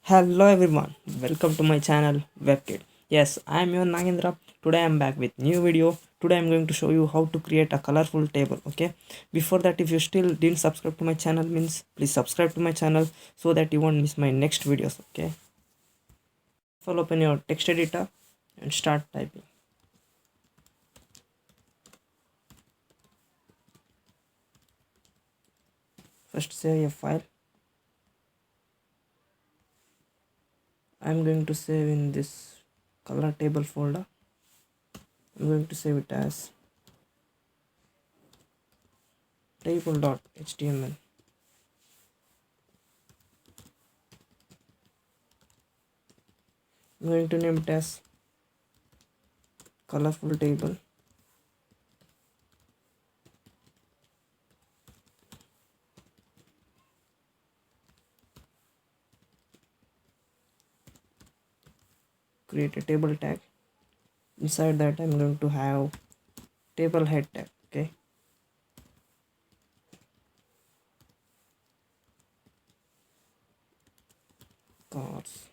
Hello everyone, welcome to my channel WebKit. Yes, I am your Nagendra. Today I am back with new video. Today I am going to show you how to create a colorful table. Okay, before that, if you still didn't subscribe to my channel, means please subscribe to my channel so that you won't miss my next videos. Okay, so open your text editor and start typing. First save a file. I am going to save in this color table folder. I'm going to save it as table.html. I'm going to name it as colorful table. Create a table tag. Inside that I'm going to have table head tag. Okay, cars,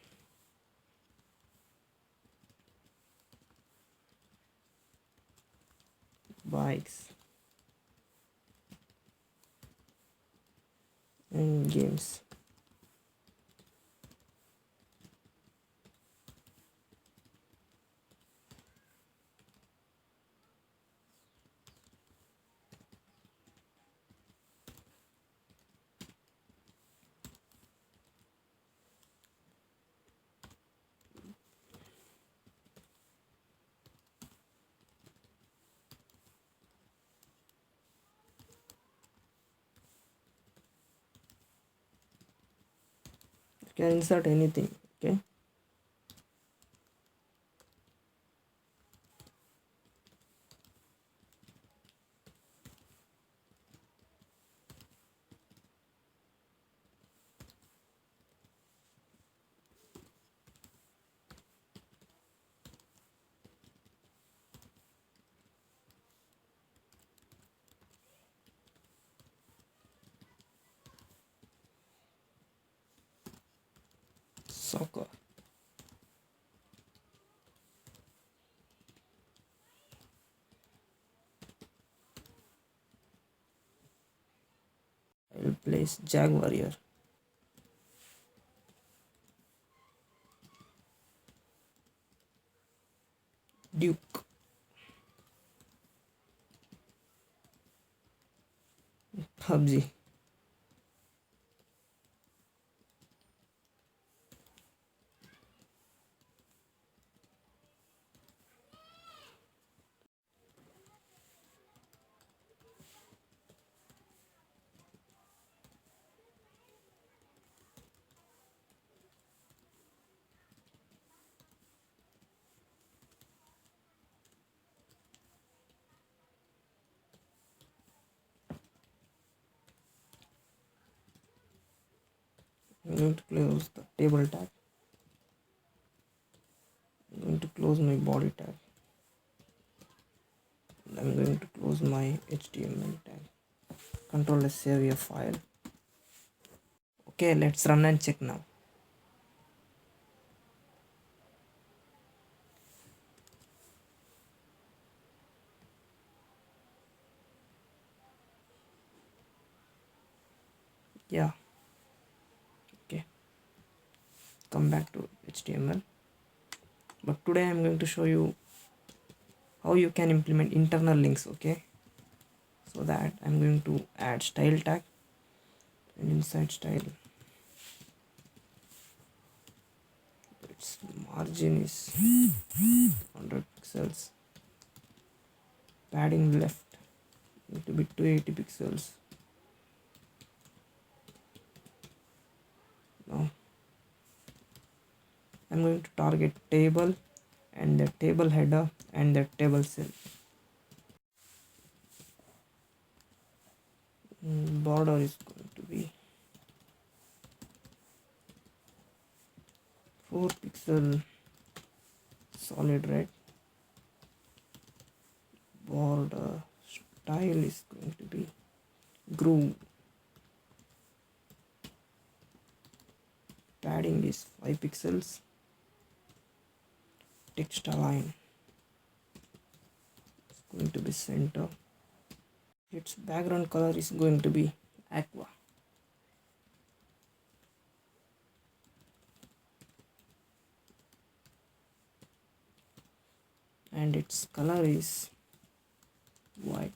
bikes and games. You can insert anything. Okay, soccer. I will place Jaguar here. Duke, PUBG. I'm going to close the table tag. I'm going to close my body tag. And I'm going to close my HTML tag. Control S, save a file. Okay, let's run and check now. Yeah, okay, come back to HTML. But today I'm going to show you how you can implement internal links. Okay, so that I'm going to add style tag, and inside style its margin is 100 pixels, padding left need to be 280 pixels. Now I'm going to target table and the table header and the table cell. Border is going to be 4 pixel solid red. Border style is going to be groove. padding is 5 pixels. Text align is going to be center. Its background color is going to be aqua. And its color is white.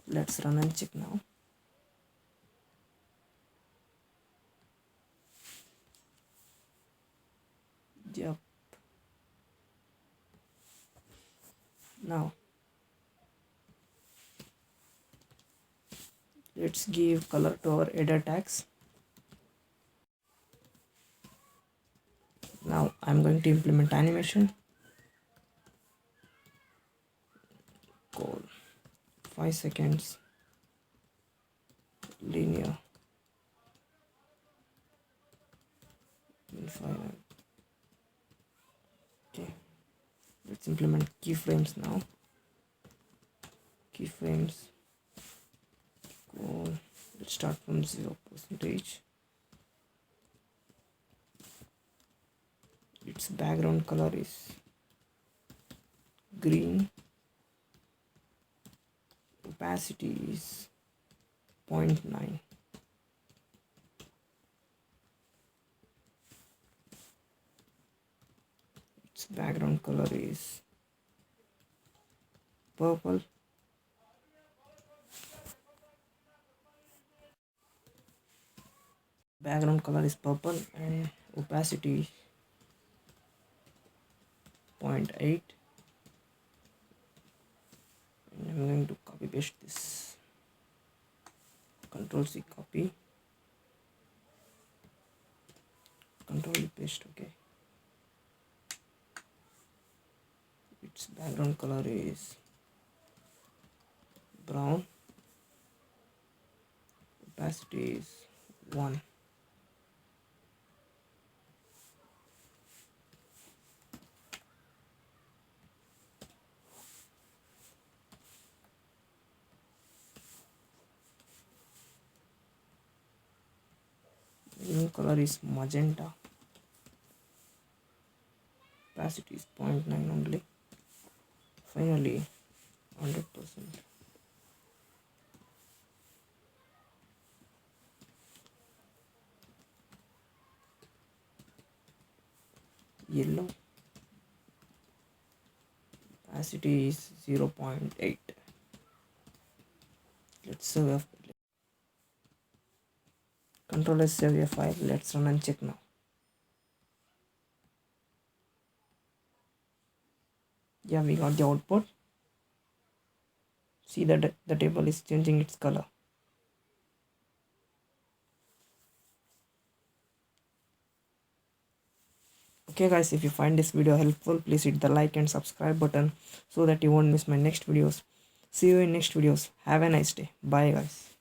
Let's run and check now. Yep. Now let's give color to our header tags. Now I'm going to implement animation. Call 5 seconds linear infinite. Okay, let's implement keyframes now. Keyframes. Cool. Let's start from 0%. Its background color is green. Opacity is 0.9. Its background color is purple. Background color is purple and opacity 0.8. And I'm going to copy paste this. Control C, copy. Control V, paste. Okay. Its background color is brown. Opacity is 1. New color is magenta. Opacity is 0.9 only. Finally 100%. Yellow. Opacity is 0.8. Let's save. Control S, save a file. Let's run and check now. Yeah, we got the output. See that the table is changing its color. Okay guys, if you find this video helpful, please hit the like and subscribe button so that you won't miss my next videos. See you in next videos. Have a nice day. Bye guys.